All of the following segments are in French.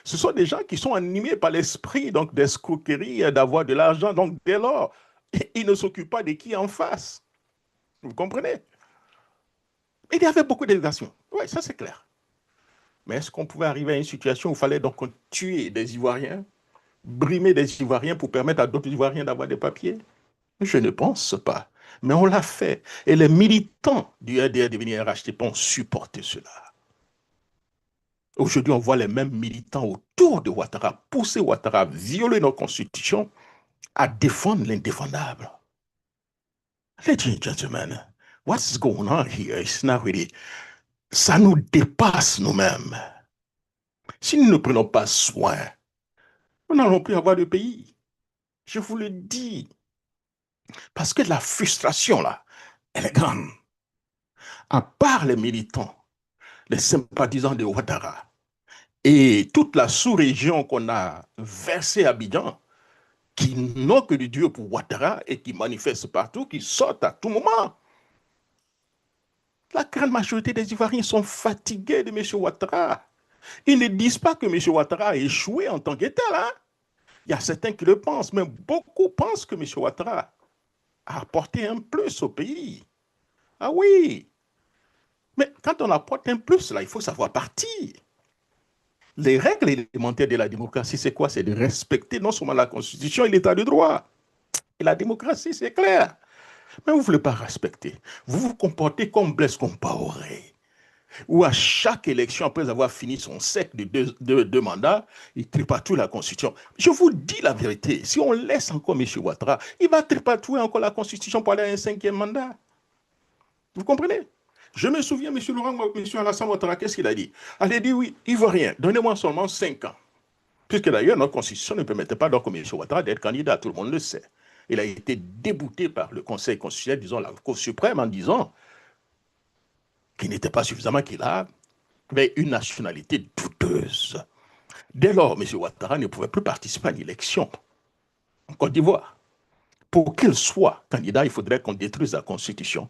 Ce sont des gens qui sont animés par l'esprit donc d'escroquerie, d'avoir de l'argent. Donc dès lors, ils ne s'occupent pas de qui en face. Vous comprenez? Il y avait beaucoup d'élégations. Oui, ça c'est clair. Mais est-ce qu'on pouvait arriver à une situation où il fallait donc tuer des Ivoiriens, brimer des Ivoiriens pour permettre à d'autres Ivoiriens d'avoir des papiers? Je ne pense pas. Mais on l'a fait. Et les militants du RDR devenir RHTP ont supporté cela. Aujourd'hui, on voit les mêmes militants autour de Ouattara pousser Ouattara à violer nos constitutions, à défendre l'indéfendable. Ladies and gentlemen, what's going on here is not really... Ça nous dépasse nous-mêmes. Si nous ne prenons pas soin, nous n'allons plus avoir de pays. Je vous le dis. Parce que la frustration, là, elle est grande. À part les militants, les sympathisants de Ouattara et toute la sous-région qu'on a versée à Abidjan, qui n'ont que du Dieu pour Ouattara et qui manifestent partout, qui sortent à tout moment. La grande majorité des Ivoiriens sont fatigués de M. Ouattara. Ils ne disent pas que M. Ouattara a échoué en tant que tel. Hein? Il y a certains qui le pensent, mais beaucoup pensent que M. Ouattara a apporté un plus au pays. Ah oui, mais quand on apporte un plus, là, il faut savoir partir. Les règles élémentaires de la démocratie, c'est quoi? C'est de respecter non seulement la Constitution et l'État de droit. Et la démocratie, c'est clair. Mais vous ne voulez pas respecter. Vous vous comportez comme Blaise Compaoré, où à chaque élection, après avoir fini son cycle de deux mandats, il tripatouille la Constitution. Je vous dis la vérité, si on laisse encore M. Ouattara, il va tripatouiller encore la Constitution pour aller à un cinquième mandat. Vous comprenez? Je me souviens, M. Laurent, M. Alassane Ouattara, qu'est-ce qu'il a dit? Il a dit, oui, Ivoirien, donnez-moi seulement 5 ans. Puisque d'ailleurs, notre constitution ne permettait pas donc M. Ouattara d'être candidat, tout le monde le sait. Il a été débouté par le Conseil constitutionnel, disons la Cour suprême, en disant qu'il n'était pas suffisamment qu'il avait une nationalité douteuse. Dès lors, M. Ouattara ne pouvait plus participer à l'élection en Côte d'Ivoire. Pour qu'il soit candidat, il faudrait qu'on détruise la constitution.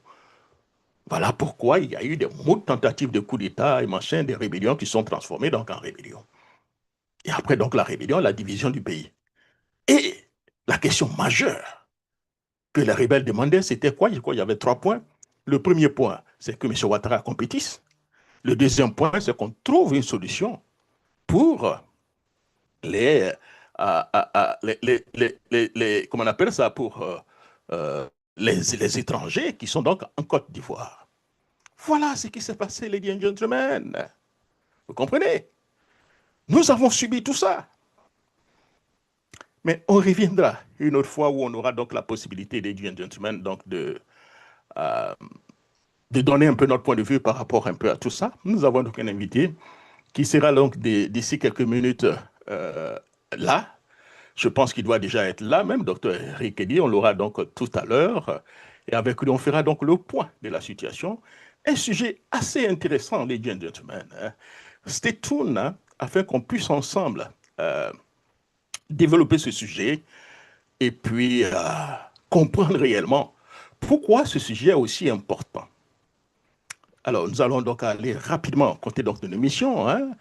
Voilà pourquoi il y a eu des mots de tentatives de coup d'État et machin, des rébellions qui sont transformées donc en rébellion. Et après donc la rébellion, la division du pays. Et la question majeure que les rebelles demandaient, c'était quoi? Je crois qu'il y avait 3 points. Le premier point, c'est que M. Ouattara compétisse. Le deuxième point, c'est qu'on trouve une solution pour les, comment on appelle ça, pour les étrangers qui sont donc en Côte d'Ivoire. Voilà ce qui s'est passé, ladies and gentlemen. Vous comprenez? Nous avons subi tout ça. Mais on reviendra une autre fois où on aura donc la possibilité, ladies and gentlemen, donc euh, de donner un peu notre point de vue par rapport un peu à tout ça. Nous avons donc un invité qui sera donc d'ici quelques minutes là. Je pense qu'il doit déjà être là, même Dr. Eric Eddy. On l'aura donc tout à l'heure. Et avec lui, on fera donc le point de la situation. Un sujet assez intéressant, ladies and gentlemen. Hein. Stay tuned, hein, afin qu'on puisse ensemble développer ce sujet et puis comprendre réellement pourquoi ce sujet est aussi important. Alors, nous allons donc aller rapidement compter donc de l'émission. Hein.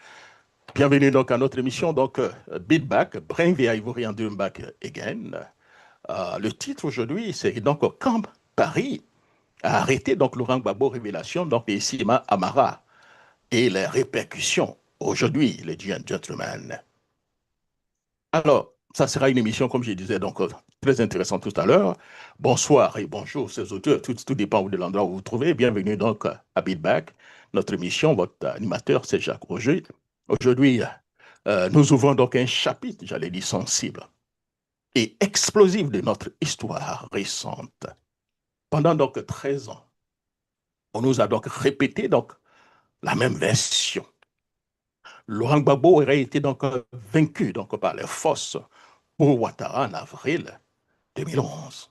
Bienvenue donc à notre émission, donc Beat Back, Bring the Ivory and Doing Back Again. Le titre aujourd'hui, c'est donc Camp Paris a arrêté donc Laurent Gbagbo, révélation donc des Sima Amara et les répercussions aujourd'hui, ladies and gentlemen. Alors, ça sera une émission, comme je disais, donc très intéressante tout à l'heure. Bonsoir et bonjour, ces auteurs. Tout dépend de l'endroit où vous vous trouvez. Bienvenue donc à Beatback, notre émission. Votre animateur, c'est Jacques Roger. Aujourd'hui, nous ouvrons donc un chapitre, j'allais dire sensible et explosif de notre histoire récente. Pendant donc 13 ans, on nous a donc répété donc la même version. Laurent Gbagbo aurait été donc vaincu donc par les forces pour Ouattara en avril 2011.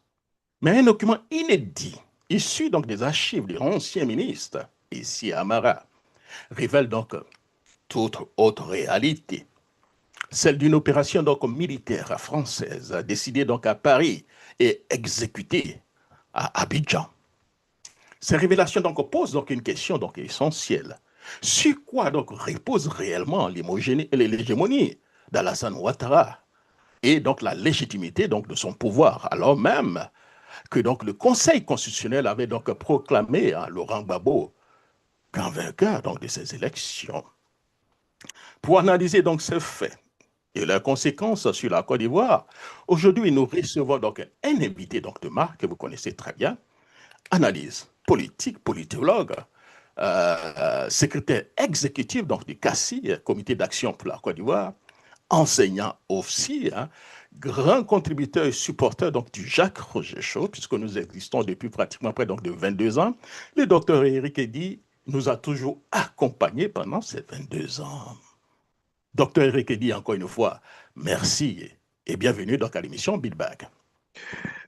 Mais un document inédit, issu donc des archives de l'ancien ministre, ici à Amara, révèle donc toute autre réalité, celle d'une opération donc militaire française décidée donc à Paris et exécutée à Abidjan. Ces révélations donc posent donc une question donc essentielle. Sur quoi donc repose réellement l'hégémonie d'Alassane Ouattara et donc la légitimité donc de son pouvoir, alors même que donc le Conseil constitutionnel avait donc proclamé Laurent Gbagbo grand vainqueur donc de ces élections. Pour analyser donc ces faits et leurs conséquences sur la Côte d'Ivoire, aujourd'hui nous recevons donc un invité donc de marque que vous connaissez très bien, analyse politique, politologue, secrétaire exécutif donc du CACI, Comité d'action pour la Côte d'Ivoire, enseignant aussi, hein, grand contributeur et supporter donc du Jacques Roger Show, puisque nous existons depuis pratiquement près donc de 22 ans. Le docteur Eric Eddy nous a toujours accompagnés pendant ces 22 ans. Docteur Eric Eddy, encore une fois, merci et bienvenue donc à l'émission Beat Bag.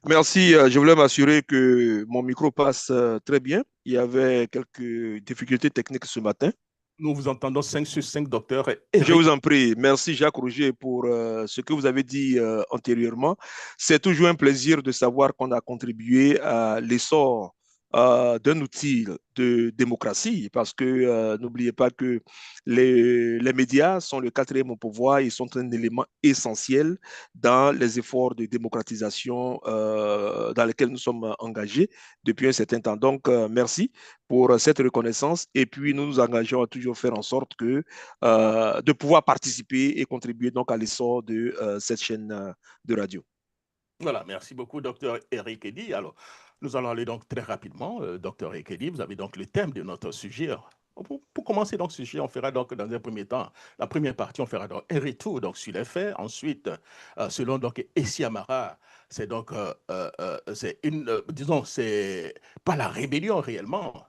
Merci. Je voulais m'assurer que mon micro passe très bien. Il y avait quelques difficultés techniques ce matin. Nous vous entendons 5 sur 5, docteur Je Eric. vous en prie. Merci Jacques Rouget pour ce que vous avez dit antérieurement. C'est toujours un plaisir de savoir qu'on a contribué à l'essor d'un outil de démocratie parce que n'oubliez pas que les médias sont le quatrième au pouvoir et sont un élément essentiel dans les efforts de démocratisation dans lesquels nous sommes engagés depuis un certain temps. Donc, merci pour cette reconnaissance et puis nous nous engageons à toujours faire en sorte que de pouvoir participer et contribuer donc à l'essor de cette chaîne de radio. Voilà, merci beaucoup, docteur Eric Eddy. Alors, nous allons aller donc très rapidement, docteur Eric Eddy, vous avez donc le thème de notre sujet. Pour commencer donc ce sujet, on fera donc dans un premier temps, la première partie, on fera donc un retour donc sur les faits. Ensuite, selon donc Essi Amara, c'est donc, c'est une, disons, c'est pas la rébellion réellement,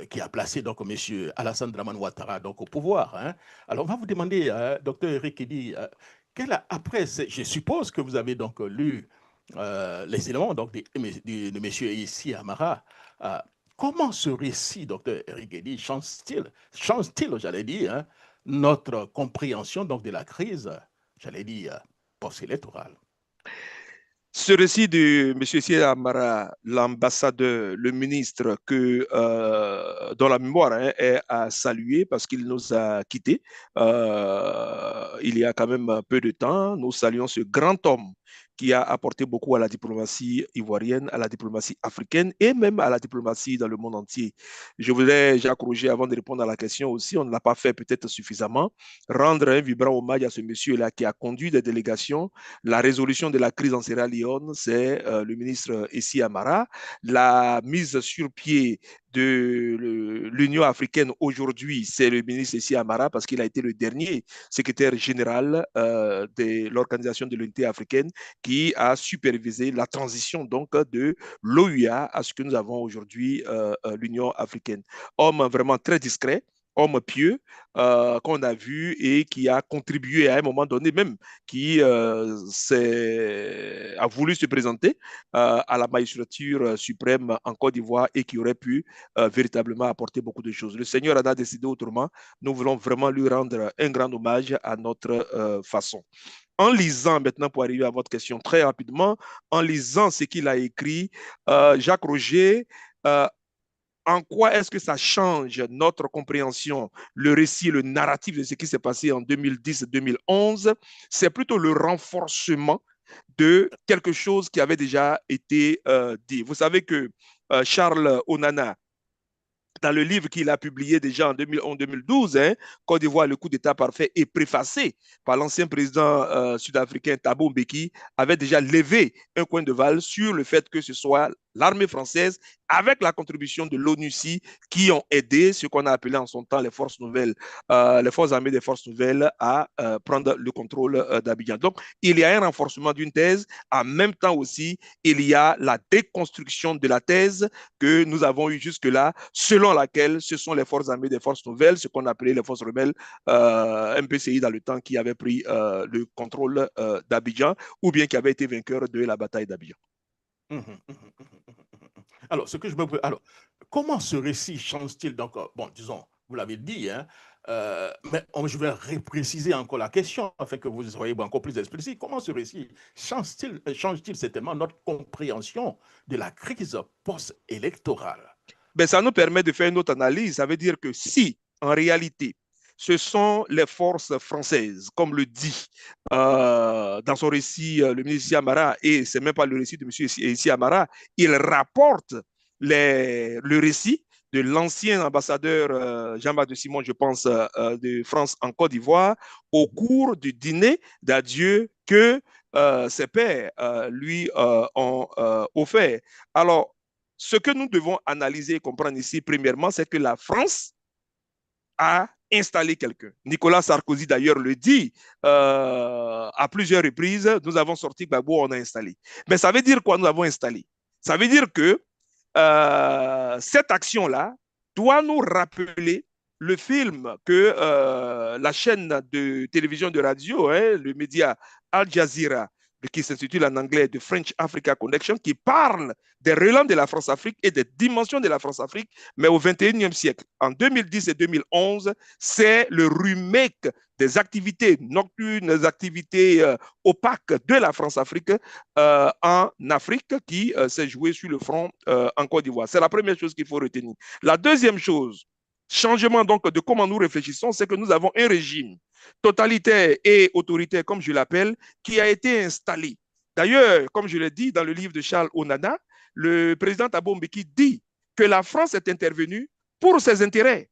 qui a placé donc M. Alassane Draman Ouattara donc, au pouvoir. Hein. Alors, on va vous demander, docteur Eric Eddy, après, je suppose que vous avez donc lu les éléments donc, de M. Issi Amara. Euh, comment ce récit, docteur Eric Eddy, change-t-il, j'allais dire, hein, notre compréhension donc, de la crise, j'allais dire, post-électorale? Ce récit de M. Sié Amara, l'ambassadeur, le ministre, dont la mémoire est à saluer parce qu'il nous a quittés il y a quand même peu de temps. Nous saluons ce grand homme qui a apporté beaucoup à la diplomatie ivoirienne, à la diplomatie africaine et même à la diplomatie dans le monde entier. Je voudrais, Jacques Rouget, avant de répondre à la question aussi, on ne l'a pas fait peut-être suffisamment, rendre un vibrant hommage à ce monsieur-là qui a conduit des délégations. La résolution de la crise en Sierra Leone, c'est le ministre Essi Amara. La mise sur pied de l'Union africaine aujourd'hui, c'est le ministre Essi Amara parce qu'il a été le dernier secrétaire général de l'Organisation de l'Unité africaine qui a supervisé la transition donc de l'OUA à ce que nous avons aujourd'hui l'Union africaine. Homme vraiment très discret, homme pieux qu'on a vu et qui a contribué à un moment donné même, qui a voulu se présenter à la magistrature suprême en Côte d'Ivoire et qui aurait pu véritablement apporter beaucoup de choses. Le Seigneur en a décidé autrement. Nous voulons vraiment lui rendre un grand hommage à notre façon. En lisant maintenant, pour arriver à votre question très rapidement, en lisant ce qu'il a écrit, Jacques Roger, en quoi est-ce que ça change notre compréhension, le récit, le narratif de ce qui s'est passé en 2010-2011? C'est plutôt le renforcement de quelque chose qui avait déjà été dit. Vous savez que Charles Onana, dans le livre qu'il a publié déjà en 2012, hein, Côte d'Ivoire, le coup d'État parfait, est préfacé par l'ancien président sud-africain Thabo Mbeki, avait déjà levé un coin de val sur le fait que ce soit l'armée française, avec la contribution de l'ONUCI, qui ont aidé ce qu'on a appelé en son temps les forces nouvelles, les forces armées des forces nouvelles à prendre le contrôle d'Abidjan. Donc, il y a un renforcement d'une thèse. En même temps aussi, il y a la déconstruction de la thèse que nous avons eue jusque-là, selon laquelle ce sont les forces armées des forces nouvelles, ce qu'on appelait les forces rebelles MPCI dans le temps, qui avaient pris le contrôle d'Abidjan ou bien qui avaient été vainqueurs de la bataille d'Abidjan. Alors, alors, comment ce récit change-t-il donc, bon, disons, vous l'avez dit, hein, mais je vais repréciser encore la question afin que vous soyez encore plus explicite. Comment ce récit change-t-il certainement notre compréhension de la crise post-électorale? Ben, ça nous permet de faire une autre analyse. Ça veut dire que si, en réalité, ce sont les forces françaises, comme le dit dans son récit le ministre Issi Amara, et ce n'est même pas le récit de M. Issi Amara, il rapporte le récit de l'ancien ambassadeur Jean-Baptiste Simon, je pense, de France en Côte d'Ivoire, au cours du dîner d'adieu que ses pairs lui ont offert. Alors, ce que nous devons analyser et comprendre ici, premièrement, c'est que la France a installé quelqu'un. Nicolas Sarkozy, d'ailleurs, le dit à plusieurs reprises, nous avons sorti Gbagbo, on a installé. Mais ça veut dire quoi, nous avons installé? Ça veut dire que cette action-là doit nous rappeler le film que la chaîne de télévision de radio, le média Al Jazeera, qui s'intitule en anglais The French Africa Connection, qui parle des relents de la France-Afrique et des dimensions de la France-Afrique, mais au XXIe siècle. En 2010 et 2011, c'est le remake des activités nocturnes, des activités opaques de la France-Afrique en Afrique qui s'est joué sur le front en Côte d'Ivoire. C'est la première chose qu'il faut retenir. La deuxième chose, changement donc de comment nous réfléchissons, c'est que nous avons un régime totalitaire et autoritaire, comme je l'appelle, qui a été installé. D'ailleurs, comme je l'ai dit dans le livre de Charles Onana, le président Thabo Mbeki dit que la France est intervenue pour ses intérêts.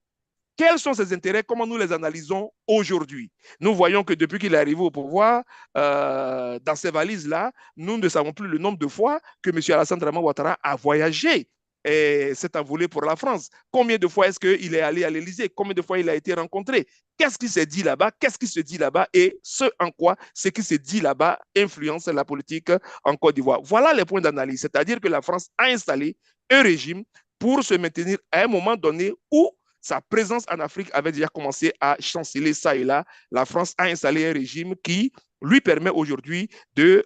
Quels sont ses intérêts? Comment nous les analysons aujourd'hui? Nous voyons que depuis qu'il est arrivé au pouvoir, dans ces valises-là, nous ne savons plus le nombre de fois que M. Alassane Draman Ouattara a voyagé et s'est envolé pour la France. Combien de fois est-ce qu'il est allé à l'Élysée? Combien de fois il a été rencontré? Qu'est-ce qui s'est dit là-bas? Qu'est-ce qui se dit là-bas? Et ce en quoi ce qui se dit là-bas influence la politique en Côte d'Ivoire. Voilà les points d'analyse. C'est-à-dire que la France a installé un régime pour se maintenir à un moment donné où sa présence en Afrique avait déjà commencé à chanceler ça et là. La France a installé un régime qui lui permet aujourd'hui de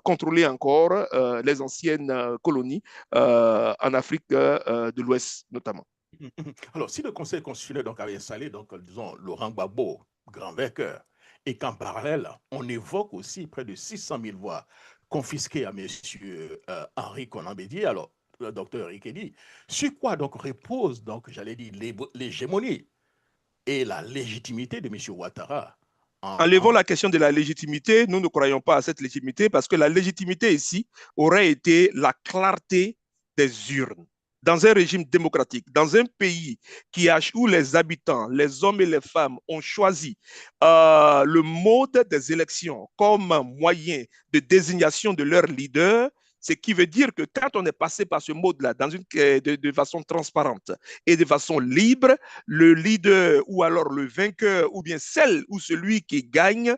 contrôler encore les anciennes colonies en Afrique de l'Ouest notamment. Alors, si le Conseil constitutionnel donc, avait installé, donc, disons, Laurent Gbagbo, grand vainqueur, et qu'en parallèle, on évoque aussi près de 600 000 voix confisquées à M. Henri Konan Bédié, alors, le docteur Rikedi, sur quoi donc repose, donc, j'allais dire, l'hégémonie et la légitimité de M. Ouattara Enlevons la question de la légitimité. Nous ne croyons pas à cette légitimité parce que la légitimité ici aurait été la clarté des urnes. Dans un régime démocratique, dans un pays où les habitants, les hommes et les femmes ont choisi le mode des élections comme moyen de désignation de leur leader, ce qui veut dire que quand on est passé par ce mode-là de façon transparente et de façon libre, le leader ou alors le vainqueur ou bien celle ou celui qui gagne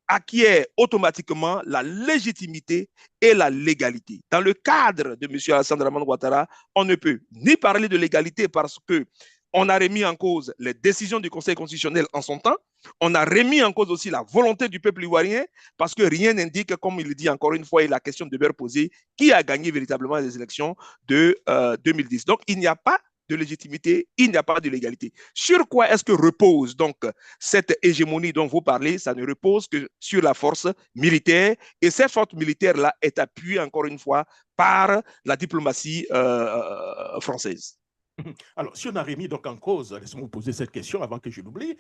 acquiert automatiquement la légitimité et la légalité. Dans le cadre de M. Alassane Draman Ouattara, on ne peut ni parler de légalité parce que on a remis en cause les décisions du Conseil constitutionnel en son temps. On a remis en cause aussi la volonté du peuple ivoirien parce que rien n'indique, comme il le dit encore une fois, et la question demeure posée, qui a gagné véritablement les élections de 2010. Donc, il n'y a pas de légitimité, il n'y a pas de légalité. Sur quoi est-ce que repose donc cette hégémonie dont vous parlez? Ça ne repose que sur la force militaire et cette force militaire-là est appuyée encore une fois par la diplomatie française. Alors, si on a remis donc en cause, laissez-moi vous poser cette question avant que je l'oublie,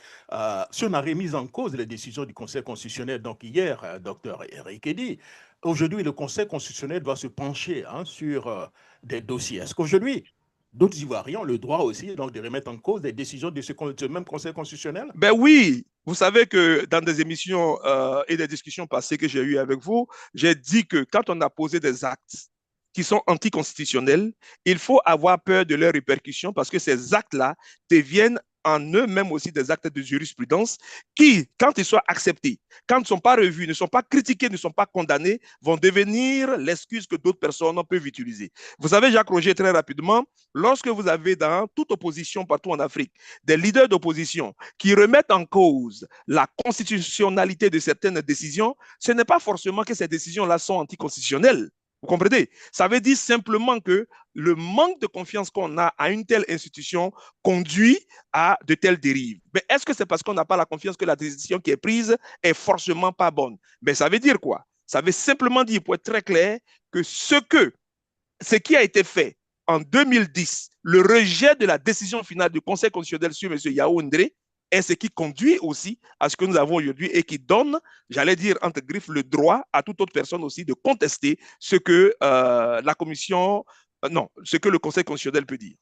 si on a remis en cause les décisions du Conseil constitutionnel, donc hier, docteur Rikedi, aujourd'hui, le Conseil constitutionnel doit se pencher sur des dossiers. Est-ce qu'aujourd'hui, d'autres Ivoiriens ont le droit aussi donc, de remettre en cause des décisions de ce même Conseil constitutionnel? Ben oui, vous savez que dans des émissions et des discussions passées que j'ai eues avec vous, j'ai dit que quand on a posé des actes qui sont anticonstitutionnels, il faut avoir peur de leurs répercussions parce que ces actes-là deviennent en eux-mêmes aussi des actes de jurisprudence qui, quand ils sont acceptés, quand ils ne sont pas revus, ne sont pas critiqués, ne sont pas condamnés, vont devenir l'excuse que d'autres personnes peuvent utiliser. Vous savez, Jacques Roger, très rapidement, lorsque vous avez dans toute opposition partout en Afrique des leaders d'opposition qui remettent en cause la constitutionnalité de certaines décisions, ce n'est pas forcément que ces décisions-là sont anticonstitutionnelles. Vous comprenez? Ça veut dire simplement que le manque de confiance qu'on a à une telle institution conduit à de telles dérives. Mais est-ce que c'est parce qu'on n'a pas la confiance que la décision qui est prise est forcément pas bonne? Mais ça veut dire quoi? Ça veut simplement dire, pour être très clair, que ce qui a été fait en 2010, le rejet de la décision finale du Conseil constitutionnel sur M. Yaoundé est ce qui conduit aussi à ce que nous avons aujourd'hui et qui donne, j'allais dire entre griffes, le droit à toute autre personne aussi de contester ce que la commission, non, ce que le Conseil constitutionnel peut dire.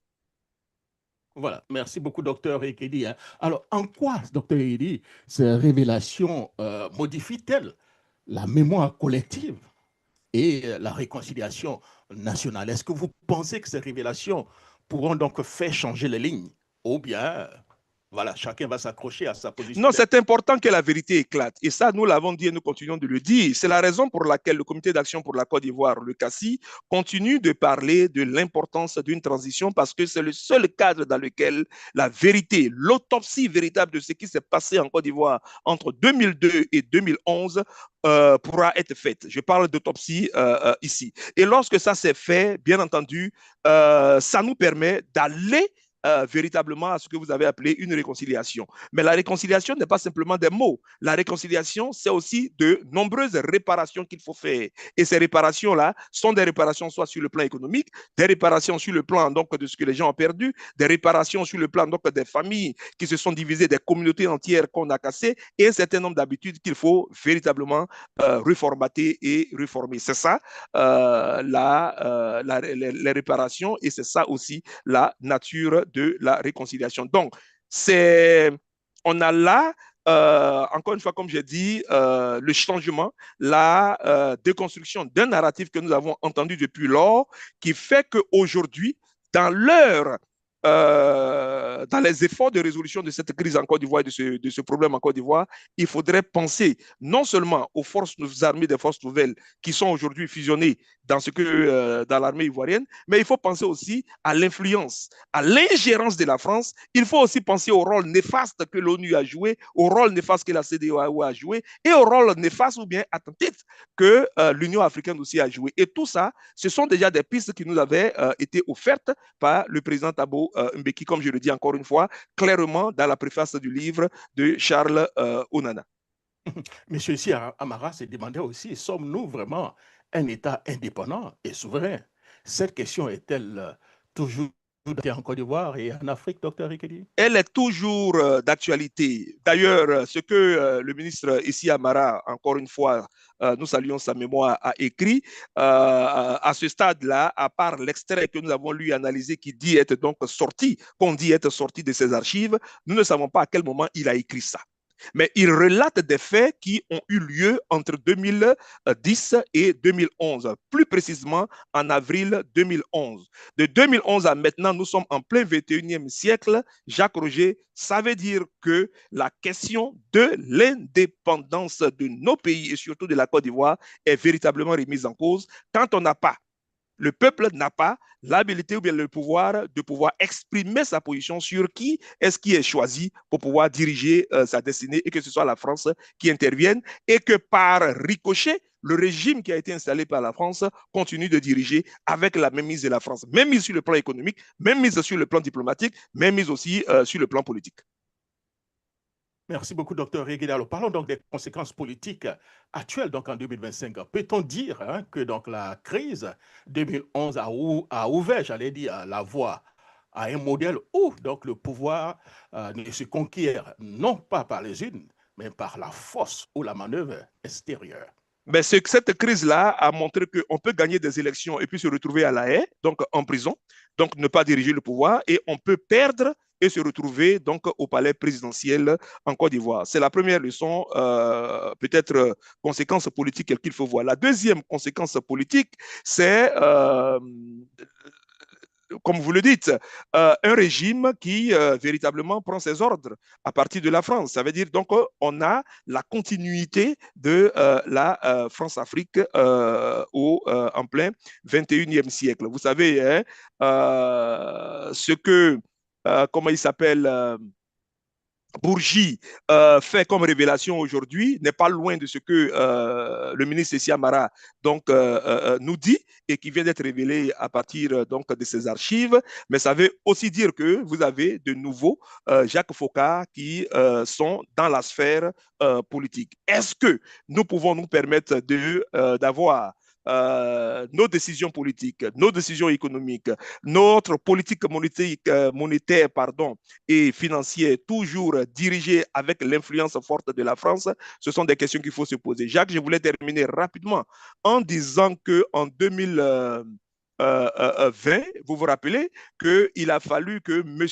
Voilà, merci beaucoup, docteur Ekedi. Alors, en quoi, docteur Ekedi, ces révélations modifient-elles la mémoire collective et la réconciliation nationale? Est-ce que vous pensez que ces révélations pourront donc faire changer les lignes? Ou bien, voilà, chacun va s'accrocher à sa position? Non, c'est important que la vérité éclate. Et ça, nous l'avons dit et nous continuons de le dire. C'est la raison pour laquelle le Comité d'action pour la Côte d'Ivoire, le CACI, continue de parler de l'importance d'une transition parce que c'est le seul cadre dans lequel la vérité, l'autopsie véritable de ce qui s'est passé en Côte d'Ivoire entre 2002 et 2011 pourra être faite. Je parle d'autopsie ici. Et lorsque ça s'est fait, bien entendu, ça nous permet d'aller véritablement à ce que vous avez appelé une réconciliation. Mais la réconciliation n'est pas simplement des mots. La réconciliation, c'est aussi de nombreuses réparations qu'il faut faire. Et ces réparations-là sont des réparations soit sur le plan économique, des réparations sur le plan donc, de ce que les gens ont perdu, des réparations sur le plan donc, des familles qui se sont divisées, des communautés entières qu'on a cassées, et un certain nombre d'habitudes qu'il faut véritablement reformater et réformer. C'est ça les réparations et c'est ça aussi la nature de la réconciliation. Donc, on a là, encore une fois, comme j'ai dit, le changement, la déconstruction d'un narratif que nous avons entendu depuis lors, qui fait qu'aujourd'hui, dans l'heure dans les efforts de résolution de cette crise en Côte d'Ivoire et de ce problème en Côte d'Ivoire, il faudrait penser non seulement aux forces armées des forces nouvelles qui sont aujourd'hui fusionnées dans l'armée ivoirienne, mais il faut penser aussi à l'influence, à l'ingérence de la France. Il faut aussi penser au rôle néfaste que l'ONU a joué, au rôle néfaste que la CEDEAO a joué et au rôle néfaste ou bien attentif que l'Union africaine aussi a joué. Et tout ça, ce sont déjà des pistes qui nous avaient été offertes par le président Thabo Mbeki, comme je le dis encore une fois, clairement dans la préface du livre de Charles Onana. Monsieur Issi Amara s'est demandé aussi, sommes-nous vraiment un État indépendant et souverain? Cette question est-elle toujours en Côte d'Ivoire et en Afrique, docteur Ekedi? Elle est toujours d'actualité. D'ailleurs, ce que le ministre Issi Amara, encore une fois, nous saluons sa mémoire, a écrit à ce stade-là, à part l'extrait que nous avons lui analysé qui dit être donc sorti, qu'on dit être sorti de ses archives, nous ne savons pas à quel moment il a écrit ça. Mais il relate des faits qui ont eu lieu entre 2010 et 2011, plus précisément en avril 2011. De 2011 à maintenant, nous sommes en plein 21e siècle. Jacques Roger, ça veut dire que la question de l'indépendance de nos pays et surtout de la Côte d'Ivoire est véritablement remise en cause quand on n'a pas le peuple n'a pas l'habilité ou bien le pouvoir de pouvoir exprimer sa position sur qui est-ce qui est choisi pour pouvoir diriger sa destinée et que ce soit la France qui intervienne et que par ricochet, le régime qui a été installé par la France continue de diriger avec la même mise de la France, même mise sur le plan économique, même mise sur le plan diplomatique, même mise aussi sur le plan politique. Merci beaucoup, docteur Reguil. Alors, parlons donc des conséquences politiques actuelles donc en 2025. Peut-on dire que donc la crise 2011 a ouvert, j'allais dire, la voie à un modèle où donc le pouvoir ne se conquiert non pas par les unes, mais par la force ou la manœuvre extérieure? Mais cette crise-là a montré qu'on peut gagner des élections et puis se retrouver à la haie, donc en prison, donc ne pas diriger le pouvoir, et on peut perdre et se retrouver donc au palais présidentiel en Côte d'Ivoire. C'est la première leçon, peut-être conséquence politique qu'il faut voir. La deuxième conséquence politique, c'est comme vous le dites, un régime qui véritablement prend ses ordres à partir de la France. Ça veut dire donc qu'on a la continuité de la France-Afrique en plein 21e siècle. Vous savez, hein, ce que, comment il s'appelle Bourgi fait comme révélation aujourd'hui n'est pas loin de ce que le ministre Siamara donc nous dit et qui vient d'être révélé à partir donc de ses archives. Mais ça veut aussi dire que vous avez de nouveaux Jacques Faucard qui sont dans la sphère politique. Est-ce que nous pouvons nous permettre d'avoir nos décisions politiques, nos décisions économiques, notre politique monétaire et financière, toujours dirigée avec l'influence forte de la France, ce sont des questions qu'il faut se poser. Jacques, je voulais terminer rapidement en disant qu'en 2020, vous vous rappelez qu'il a fallu que M.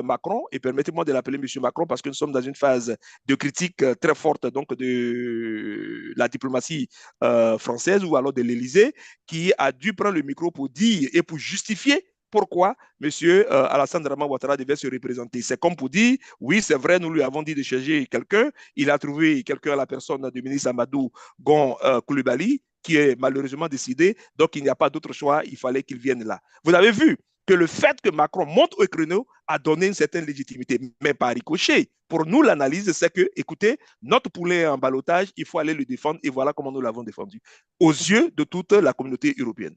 Macron, et permettez-moi de l'appeler M. Macron parce que nous sommes dans une phase de critique très forte donc de la diplomatie française ou alors de l'Élysée, qui a dû prendre le micro pour dire et pour justifier pourquoi M. Alassane Draman Ouattara devait se représenter. C'est comme pour dire, oui, c'est vrai, nous lui avons dit de changer quelqu'un. Il a trouvé quelqu'un à la personne du ministre Amadou Gon Coulibaly, qui est malheureusement décidé. Donc, il n'y a pas d'autre choix. Il fallait qu'il vienne là. Vous avez vu que le fait que Macron monte au créneau a donné une certaine légitimité, mais pas ricochet. Pour nous, l'analyse, c'est que, écoutez, notre poulet est en ballottage, il faut aller le défendre, et voilà comment nous l'avons défendu, aux yeux de toute la communauté européenne.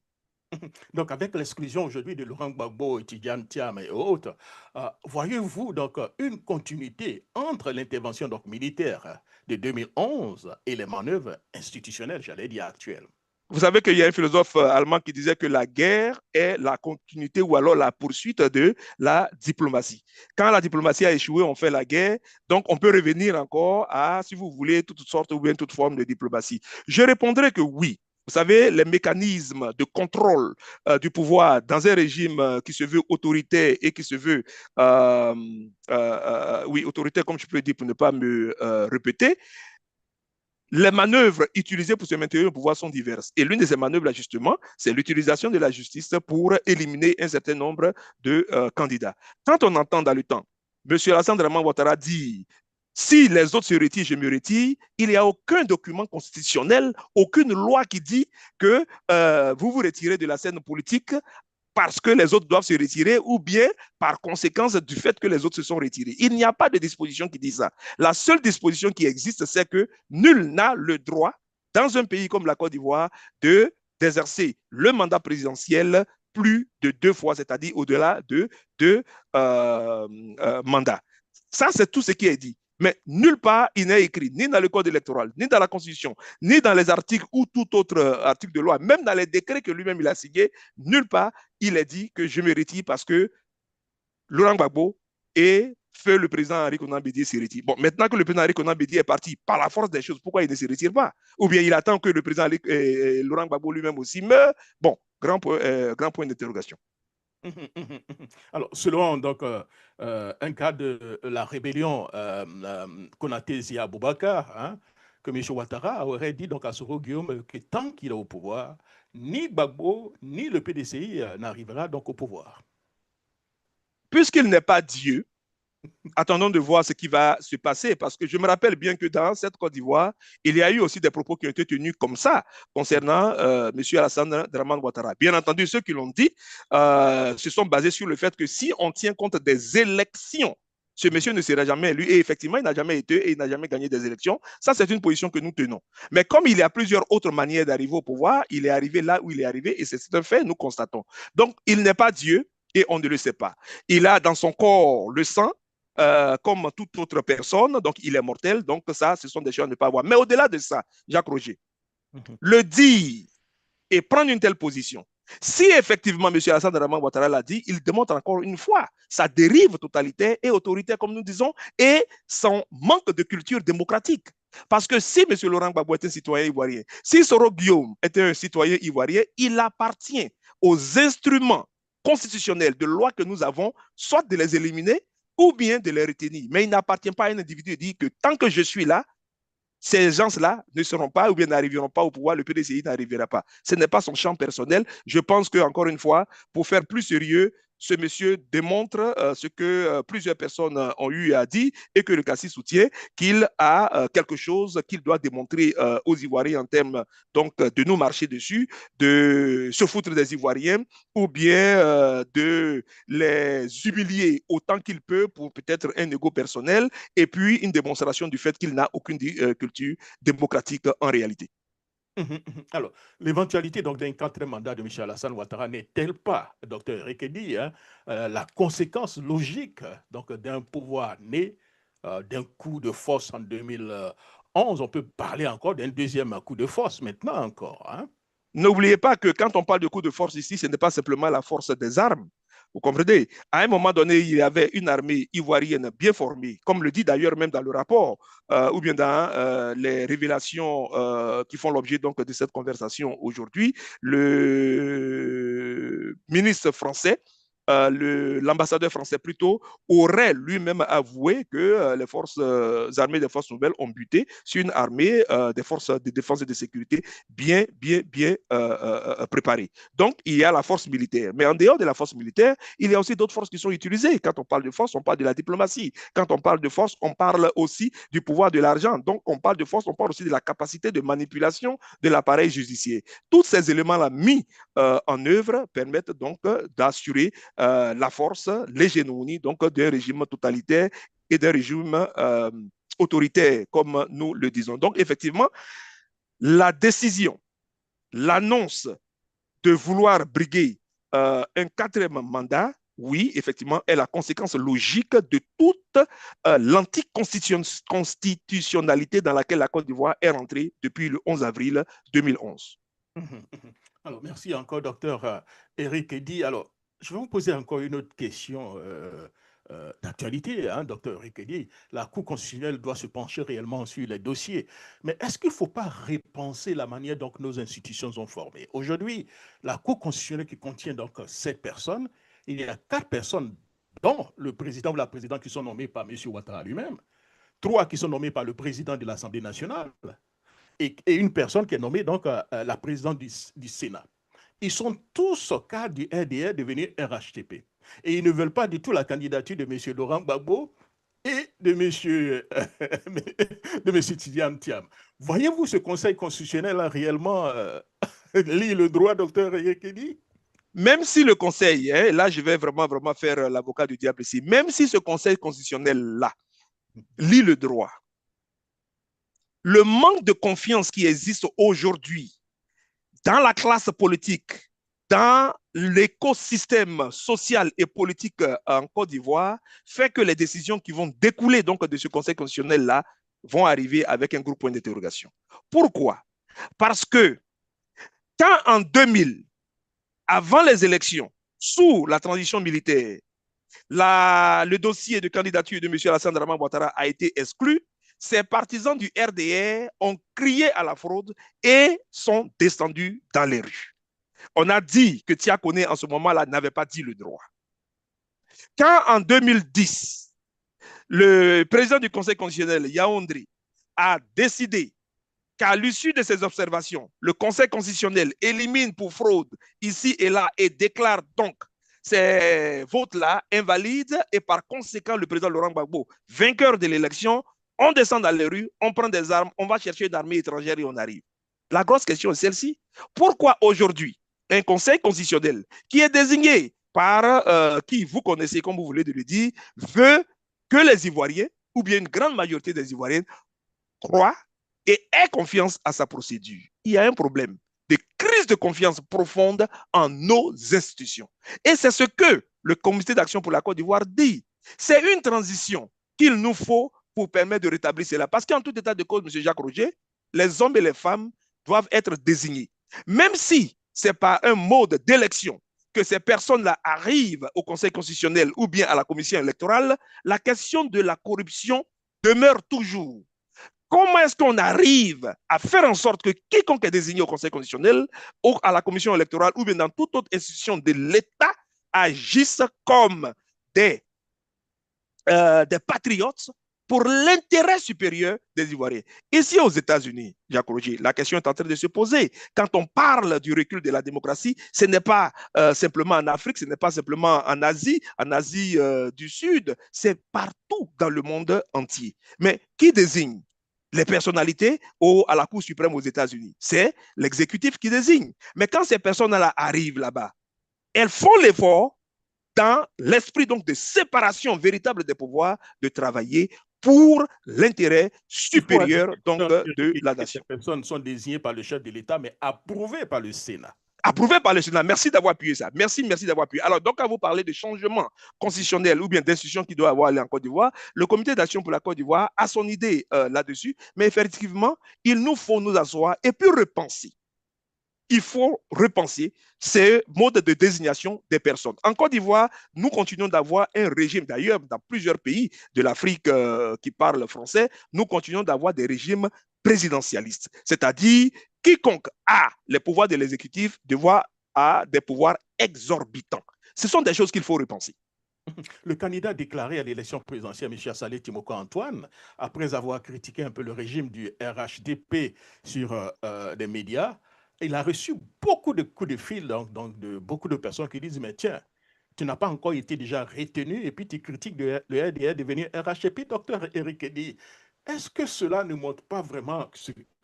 Donc, avec l'exclusion aujourd'hui de Laurent Gbagbo, Tidjane Thiam et autres, voyez-vous donc une continuité entre l'intervention militaire de 2011 et les manœuvres institutionnelles, j'allais dire, actuelles? Vous savez qu'il y a un philosophe allemand qui disait que la guerre est la continuité ou alors la poursuite de la diplomatie. Quand la diplomatie a échoué, on fait la guerre. Donc, on peut revenir encore à, si vous voulez, toutes sortes ou bien toute forme de diplomatie. Je répondrai que oui. Vous savez, les mécanismes de contrôle du pouvoir dans un régime qui se veut autoritaire et qui se veut, oui, autoritaire, comme je peux dire pour ne pas me répéter, les manœuvres utilisées pour se maintenir au pouvoir sont diverses. Et l'une de ces manœuvres, justement, c'est l'utilisation de la justice pour éliminer un certain nombre de candidats. Quand on entend dans le temps M. Alassane Draman Ouattara dire si les autres se retirent, je me retire, il n'y a aucun document constitutionnel, aucune loi qui dit que vous vous retirez de la scène politique parce que les autres doivent se retirer ou bien par conséquence du fait que les autres se sont retirés. Il n'y a pas de disposition qui dit ça. La seule disposition qui existe, c'est que nul n'a le droit, dans un pays comme la Côte d'Ivoire, d'exercer le mandat présidentiel plus de 2 fois, c'est-à-dire au-delà de 2 mandats. Ça, c'est tout ce qui est dit. Mais nulle part, il n'est écrit, ni dans le code électoral, ni dans la Constitution, ni dans les articles ou tout autre article de loi, même dans les décrets que lui-même il a signés, nulle part, il est dit que je me retire parce que Laurent Gbagbo et feu le président Henri Konan Bédié se retire. Bon, maintenant que le président Henri Konan Bédié est parti par la force des choses, pourquoi il ne se retire pas? Ou bien il attend que le président Laurent Gbagbo lui-même aussi meure? Bon, grand point d'interrogation. Alors, selon donc, un cas de la rébellion Konaté-Zia Boubacar, hein, que M. Ouattara aurait dit donc à Soro Guillaume que tant qu'il est au pouvoir, ni Gbagbo ni le PDCI n'arrivera donc au pouvoir. Puisqu'il n'est pas Dieu, attendons de voir ce qui va se passer, parce que je me rappelle bien que dans cette Côte d'Ivoire, il y a eu aussi des propos qui ont été tenus comme ça concernant M. Alassane Draman Ouattara. Bien entendu, ceux qui l'ont dit se sont basés sur le fait que si on tient compte des élections, ce monsieur ne sera jamais élu et effectivement, il n'a jamais été et il n'a jamais gagné des élections. Ça, c'est une position que nous tenons. Mais comme il y a plusieurs autres manières d'arriver au pouvoir, il est arrivé là où il est arrivé et c'est un fait, nous constatons. Donc, il n'est pas Dieu et on ne le sait pas. Il a dans son corps le sang, comme toute autre personne, donc il est mortel, donc ça, ce sont des choses à ne pas voir. Mais au-delà de ça, Jacques Roger, le dire et prendre une telle position, si effectivement M. Alassane Draman Ouattara l'a dit, il démontre encore une fois sa dérive totalitaire et autoritaire, comme nous disons, et son manque de culture démocratique. Parce que si M. Laurent Gbagbo est un citoyen ivoirien, si Soro Guillaume est un citoyen ivoirien, il appartient aux instruments constitutionnels de loi que nous avons, soit de les éliminer, ou bien de les retenir. Mais il n'appartient pas à un individu de dire que tant que je suis là, ces gens-là ne seront pas ou bien n'arriveront pas au pouvoir, le PDCI n'arrivera pas. Ce n'est pas son champ personnel. Je pense que, encore une fois, pour faire plus sérieux, ce monsieur démontre ce que plusieurs personnes ont eu à dire et que le CACI soutient, qu'il a quelque chose qu'il doit démontrer aux Ivoiriens en termes donc, de nous marcher dessus, de se foutre des Ivoiriens ou bien de les humilier autant qu'il peut pour peut-être un ego personnel et puis une démonstration du fait qu'il n'a aucune culture démocratique en réalité. Alors, l'éventualité donc d'un 4e mandat de M. Alassane Ouattara n'est-elle pas, docteur Rekedi, hein, la conséquence logique donc d'un pouvoir né d'un coup de force en 2011? On peut parler encore d'un deuxième coup de force maintenant encore. Hein? N'oubliez pas que quand on parle de coup de force ici, ce n'est pas simplement la force des armes. Vous comprenez? À un moment donné, il y avait une armée ivoirienne bien formée, comme le dit d'ailleurs même dans le rapport, ou bien dans les révélations qui font l'objet donc de cette conversation aujourd'hui. Le ministre français, l'ambassadeur français plutôt, aurait lui-même avoué que les forces armées des forces nouvelles ont buté sur une armée des forces de défense et de sécurité bien préparée. Donc, il y a la force militaire. Mais en dehors de la force militaire, il y a aussi d'autres forces qui sont utilisées. Quand on parle de force, on parle de la diplomatie. Quand on parle de force, on parle aussi du pouvoir de l'argent. Donc, on parle de force, on parle aussi de la capacité de manipulation de l'appareil judiciaire. Tous ces éléments-là mis en œuvre permettent donc d'assurer la force, l'hégémonie donc d'un régime totalitaire et d'un régime autoritaire, comme nous le disons. Donc, effectivement, la décision, l'annonce de vouloir briguer un quatrième mandat, oui, effectivement, est la conséquence logique de toute l'anticonstitutionnalité dans laquelle la Côte d'Ivoire est rentrée depuis le 11 avril 2011. Alors, merci encore, docteur Eric Eddy. Alors, je vais vous poser encore une autre question d'actualité, hein, docteur Eric Eddy. La Cour constitutionnelle doit se pencher réellement sur les dossiers. Mais est-ce qu'il ne faut pas repenser la manière dont nos institutions sont formées? Aujourd'hui, la Cour constitutionnelle qui contient donc 7 personnes, il y a 4 personnes, dont le président ou la présidente, qui sont nommés par M. Ouattara lui-même, 3 qui sont nommés par le président de l'Assemblée nationale, et une personne qui est nommée donc la présidente du Sénat. Ils sont tous au cadre du RDR devenus RHTP. Et ils ne veulent pas du tout la candidature de M. Laurent Gbagbo et de M. Tidiane Thiam. Voyez-vous ce Conseil constitutionnel a réellement lit le droit, docteur Yekedi? Même si le Conseil, hein, là je vais vraiment faire l'avocat du diable ici, même si ce Conseil constitutionnel-là lit le droit, le manque de confiance qui existe aujourd'hui dans la classe politique, dans l'écosystème social et politique en Côte d'Ivoire, fait que les décisions qui vont découler donc de ce Conseil constitutionnel-là vont arriver avec un gros point d'interrogation. Pourquoi? Parce que quand en 2000, avant les élections, sous la transition militaire, le dossier de candidature de M. Alassane Draman Ouattara a été exclu, ces partisans du RDR ont crié à la fraude et sont descendus dans les rues. On a dit que Tia Koné, en ce moment-là, n'avait pas dit le droit. Quand en 2010, le président du Conseil constitutionnel, Yaoundé, a décidé qu'à l'issue de ces observations, le Conseil constitutionnel élimine pour fraude ici et là et déclare donc ces votes-là invalides et par conséquent le président Laurent Gbagbo, vainqueur de l'élection, on descend dans les rues, on prend des armes, on va chercher une armée étrangère et on arrive. La grosse question est celle-ci. Pourquoi aujourd'hui un Conseil constitutionnel qui est désigné par qui vous connaissez, comme vous voulez de le dire, veut que les Ivoiriens, ou bien une grande majorité des Ivoiriens, croient et aient confiance à sa procédure? Il y a un problème de crise de confiance profonde en nos institutions. Et c'est ce que le Comité d'action pour la Côte d'Ivoire dit. C'est une transition qu'il nous faut pour permettre de rétablir cela. Parce qu'en tout état de cause, M. Jacques Roger, les hommes et les femmes doivent être désignés. Même si ce n'est pas un mode d'élection que ces personnes-là arrivent au Conseil constitutionnel ou bien à la commission électorale, la question de la corruption demeure toujours. Comment est-ce qu'on arrive à faire en sorte que quiconque est désigné au Conseil constitutionnel, ou à la commission électorale, ou bien dans toute autre institution de l'État, agisse comme des patriotes pour l'intérêt supérieur des Ivoiriens? Ici aux États-Unis, Jacques Roger, la question est en train de se poser. Quand on parle du recul de la démocratie, ce n'est pas simplement en Afrique, ce n'est pas simplement en Asie du Sud, c'est partout dans le monde entier. Mais qui désigne les personnalités à la Cour suprême aux États-Unis? C'est l'exécutif qui désigne. Mais quand ces personnes-là arrivent là-bas, elles font l'effort dans l'esprit donc de séparation véritable des pouvoirs, de travailler pour l'intérêt supérieur donc de la nation. Ces personnes sont désignées par le chef de l'État, mais approuvées par le Sénat. Approuvé par le Sénat. Merci d'avoir appuyé ça. Merci d'avoir appuyé. Alors, donc, quand vous parlez de changement constitutionnel ou bien d'institution qui doit avoir lieu en Côte d'Ivoire, le Comité d'action pour la Côte d'Ivoire a son idée là-dessus, mais effectivement, il nous faut nous asseoir et puis repenser il faut repenser ces modes de désignation des personnes. En Côte d'Ivoire, nous continuons d'avoir un régime, d'ailleurs, dans plusieurs pays de l'Afrique qui parlent français, nous continuons d'avoir des régimes présidentialistes, c'est-à-dire quiconque a les pouvoirs de l'exécutif a des pouvoirs exorbitants. Ce sont des choses qu'il faut repenser. Le candidat déclaré à l'élection présidentielle, M. Saleh Timoko Antoine, après avoir critiqué un peu le régime du RHDP sur des médias, il a reçu beaucoup de coups de fil donc de beaucoup de personnes qui disent, mais tiens, tu n'as pas encore été déjà retenu et puis tu critiques le RDR devenir RHDP, docteur Eric Eddy. Est-ce que cela ne montre pas vraiment,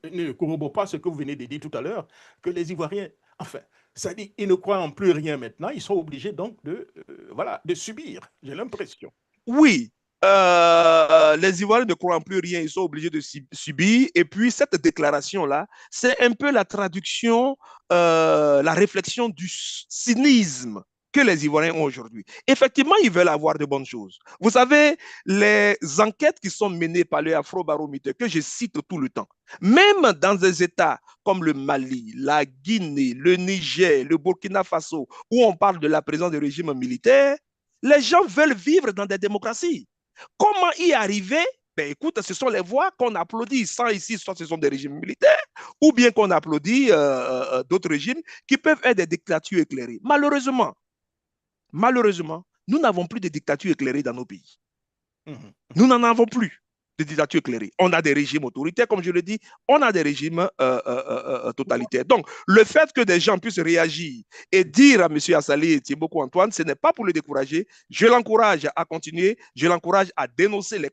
ne corrobore pas ce que vous venez de dire tout à l'heure, que les Ivoiriens, enfin, ça dit, ils ne croient en plus rien maintenant, ils sont obligés donc voilà, de subir, j'ai l'impression. Oui, les Ivoiriens ne croient en plus rien, ils sont obligés de subir. Et puis, cette déclaration-là, c'est un peu la traduction, la réflexion du cynisme que les Ivoiriens ont aujourd'hui. Effectivement, ils veulent avoir de bonnes choses. Vous savez, les enquêtes qui sont menées par le Afrobaromètre, que je cite tout le temps, même dans des États comme le Mali, la Guinée, le Niger, le Burkina Faso, où on parle de la présence du régime militaire, les gens veulent vivre dans des démocraties. Comment y arriver? Ben écoute, ce sont les voix qu'on applaudit. Sans ici, soit ce sont des régimes militaires, ou bien qu'on applaudit d'autres régimes qui peuvent être des dictatures éclairées. Malheureusement, nous n'avons plus de dictatures éclairées dans nos pays. Nous n'en avons plus de dictature éclairée. On a des régimes autoritaires, comme je le dis, on a des régimes totalitaires. Donc, le fait que des gens puissent réagir et dire à M. Assalé et Timoko Antoine, ce n'est pas pour le décourager. Je l'encourage à continuer, je l'encourage à dénoncer les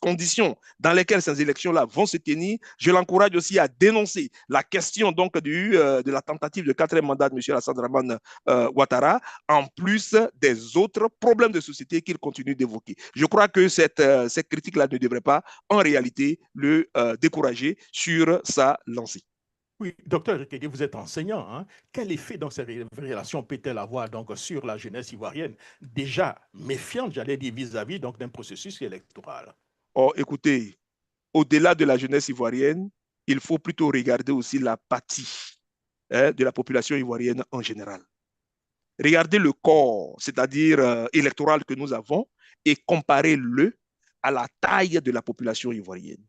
conditions dans lesquelles ces élections-là vont se tenir. Je l'encourage aussi à dénoncer la question donc de la tentative de 4e mandat de M. Alassane Dramane Ouattara, en plus des autres problèmes de société qu'il continue d'évoquer. Je crois que cette critique-là ne devrait pas en réalité le décourager sur sa lancée. Oui, docteur Riquet, vous êtes enseignant. Hein? Quel effet donc ces révélations peut-elles avoir donc sur la jeunesse ivoirienne, déjà méfiante, j'allais dire, vis-à-vis donc d'un processus électoral? Oh, écoutez, au-delà de la jeunesse ivoirienne, il faut plutôt regarder aussi l'apathie de la population ivoirienne en général. Regardez le corps, c'est-à-dire électoral que nous avons, et comparez-le à la taille de la population ivoirienne.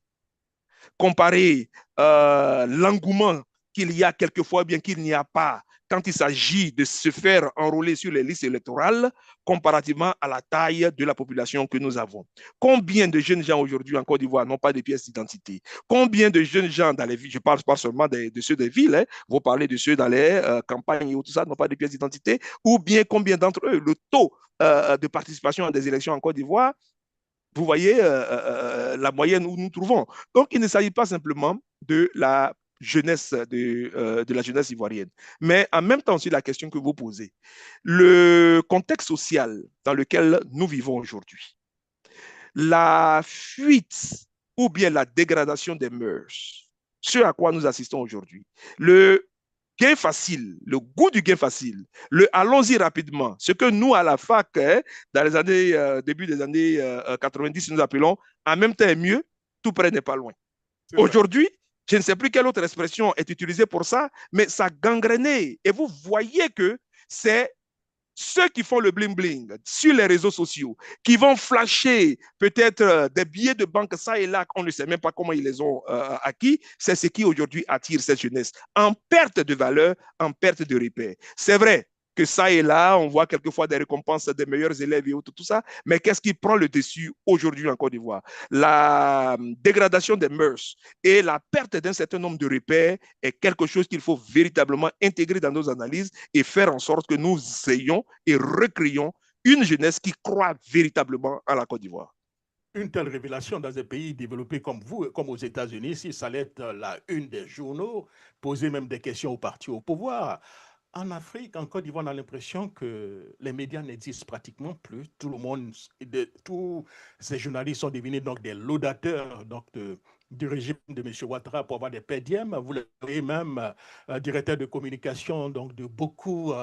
Comparez l'engouement qu'il y a quelquefois, bien qu'il n'y a pas, quand il s'agit de se faire enrôler sur les listes électorales, comparativement à la taille de la population que nous avons. Combien de jeunes gens aujourd'hui en Côte d'Ivoire n'ont pas de pièces d'identité? Combien de jeunes gens dans les villes, je parle pas seulement de ceux des villes, hein, vous parlez de ceux dans les campagnes et tout ça, n'ont pas de pièces d'identité, ou bien combien d'entre eux, le taux de participation à des élections en Côte d'Ivoire, vous voyez la moyenne où nous trouvons. Donc, il ne s'agit pas simplement de la jeunesse de la jeunesse ivoirienne. Mais en même temps, sur la question que vous posez, le contexte social dans lequel nous vivons aujourd'hui, la fuite ou bien la dégradation des mœurs, ce à quoi nous assistons aujourd'hui, le gain facile, le goût du gain facile, le allons-y rapidement, ce que nous à la fac, dans les années, début des années 90, nous appelons en même temps est mieux, tout près n'est pas loin. Aujourd'hui, je ne sais plus quelle autre expression est utilisée pour ça, mais ça gangréné. Et vous voyez que c'est ceux qui font le bling-bling sur les réseaux sociaux, qui vont flasher peut-être des billets de banque ça et là, on ne sait même pas comment ils les ont acquis, c'est ce qui aujourd'hui attire cette jeunesse en perte de valeur, en perte de repère. C'est vrai que ça et là, on voit quelquefois des récompenses des meilleurs élèves et tout ça, mais qu'est-ce qui prend le dessus aujourd'hui en Côte d'Ivoire? La dégradation des mœurs et la perte d'un certain nombre de repères est quelque chose qu'il faut véritablement intégrer dans nos analyses et faire en sorte que nous ayons et recréons une jeunesse qui croit véritablement à la Côte d'Ivoire. Une telle révélation dans un pays développé comme vous, comme aux États-Unis, si ça allait être la une des journaux, poser même des questions aux partis au pouvoir. En Afrique, en Côte d'Ivoire, on a l'impression que les médias n'existent pratiquement plus. Tout le monde, tous ces journalistes sont devenus donc des laudateurs du régime de M. Ouattara pour avoir des pédièmes. Vous l'avez même directeur de communication donc de beaucoup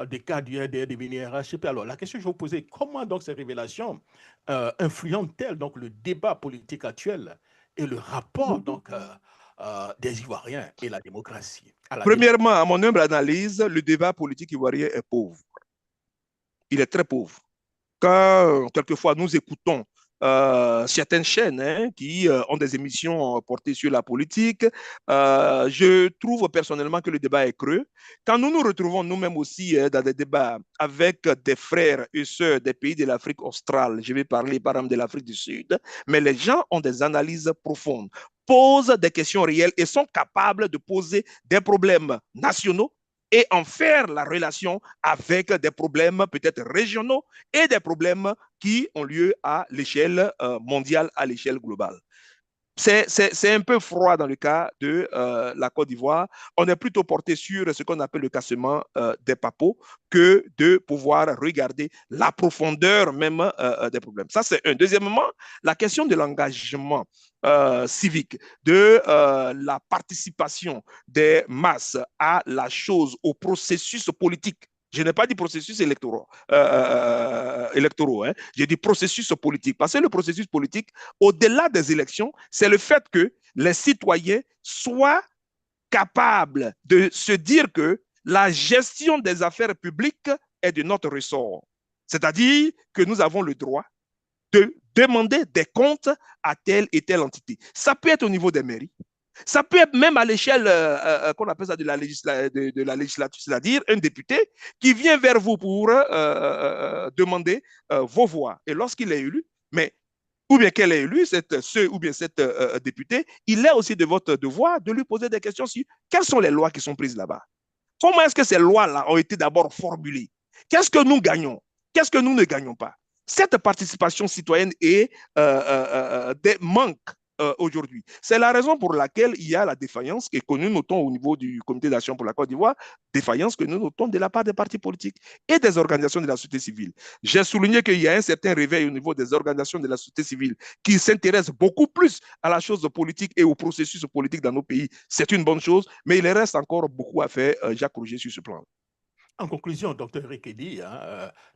des cas du RDR devenus RHCP. Alors, la question que je vous posais, comment donc ces révélations influentent-elles donc le débat politique actuel et le rapport donc des Ivoiriens et la démocratie. Premièrement, à mon humble analyse, le débat politique ivoirien est pauvre. Il est très pauvre. Quand quelquefois nous écoutons certaines chaînes qui ont des émissions portées sur la politique, je trouve personnellement que le débat est creux. Quand nous nous retrouvons nous-mêmes aussi dans des débats avec des frères et sœurs des pays de l'Afrique australe, je vais parler par exemple de l'Afrique du Sud, mais les gens ont des analyses profondes, posent des questions réelles et sont capables de poser des problèmes nationaux et en faire la relation avec des problèmes peut-être régionaux et des problèmes qui ont lieu à l'échelle mondiale, à l'échelle globale. C'est un peu froid dans le cas de la Côte d'Ivoire. On est plutôt porté sur ce qu'on appelle le cassement des papos que de pouvoir regarder la profondeur même des problèmes. Ça, c'est un. Deuxièmement, la question de l'engagement civique, de la participation des masses à la chose, au processus politique. Je n'ai pas dit processus électoraux, hein. J'ai dit processus politique. Parce que le processus politique, au-delà des élections, c'est le fait que les citoyens soient capables de se dire que la gestion des affaires publiques est de notre ressort. C'est-à-dire que nous avons le droit de demander des comptes à telle et telle entité. Ça peut être au niveau des mairies. Ça peut être même à l'échelle qu'on appelle ça de la législature, c'est-à-dire un député qui vient vers vous pour demander vos voix. Et lorsqu'il est élu, mais ou bien qu'elle est élue, ce ou bien cette députée, il est aussi de votre devoir de lui poser des questions sur quelles sont les lois qui sont prises là-bas. Comment est-ce que ces lois-là ont été d'abord formulées? Qu'est-ce que nous gagnons? Qu'est-ce que nous ne gagnons pas? Cette participation citoyenne est des manques aujourd'hui. C'est la raison pour laquelle il y a la défaillance et que nous notons au niveau du Comité d'action pour la Côte d'Ivoire, défaillance que nous notons de la part des partis politiques et des organisations de la société civile. J'ai souligné qu'il y a un certain réveil au niveau des organisations de la société civile qui s'intéressent beaucoup plus à la chose politique et au processus politique dans nos pays. C'est une bonne chose, mais il reste encore beaucoup à faire, Jacques Rouget, sur ce plan. En conclusion, Dr. Rekedi,